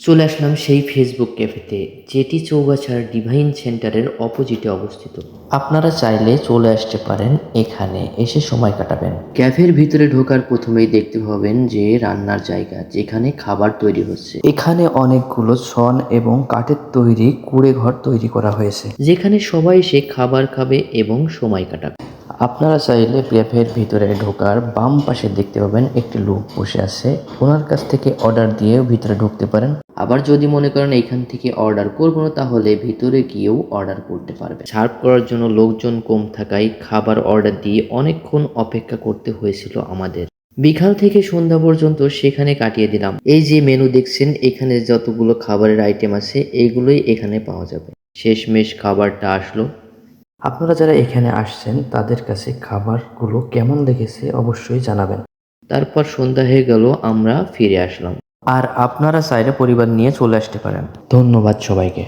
চলে আসলাম সেই ফেসবুক ক্যাফেতে, যেটি চৌগাছার ডিভাইন সেন্টারের অপোজিটে অবস্থিত। আপনারা চাইলে চলে আসতে পারেন, এখানে এসে সময় কাটাবেন। ক্যাফের ভিতরে ঢোকার প্রথমেই দেখতে পাবেন যে রান্নার জায়গা, যেখানে খাবার তৈরি হচ্ছে। এখানে অনেকগুলো ছন এবং কাঠের তৈরি কুঁড়ে ঘর তৈরি করা হয়েছে, যেখানে সবাই এসে খাবার খাবে এবং সময় কাটাবে। আপনারা চাইলে ক্যাফের ভিতরে ঢোকার বাম পাশে দেখতে পাবেন একটি লোক বসে আছে, ওনার কাছ থেকে অর্ডার দিয়ে ভিতরে ঢুকতে পারেন। আবার যদি মনে করেন এখান থেকে অর্ডার করবো না, তাহলে ভিতরে গিয়েও অর্ডার করতে পারবেন। সার্ভ করার জন্য লোকজন কম থাকায় খাবার অর্ডার দিয়ে অনেকক্ষণ অপেক্ষা করতে হয়েছিল আমাদের। বিকাল থেকে সন্ধ্যা পর্যন্ত সেখানে কাটিয়ে দিলাম। এই যে মেনু দেখছেন, এখানে যতগুলো খাবারের আইটেম আছে এগুলোই এখানে পাওয়া যাবে। শেষমেশ খাবারটা আসলো। আপনারা যারা এখানে আসছেন তাদের কাছে খাবারগুলো কেমন লেগেছে অবশ্যই জানাবেন। তারপর সন্ধ্যা হয়ে গেল, আমরা ফিরে আসলাম। আর আপনারা চাইলে পরিবার নিয়ে চলে আসতে পারেন। ধন্যবাদ সবাইকে।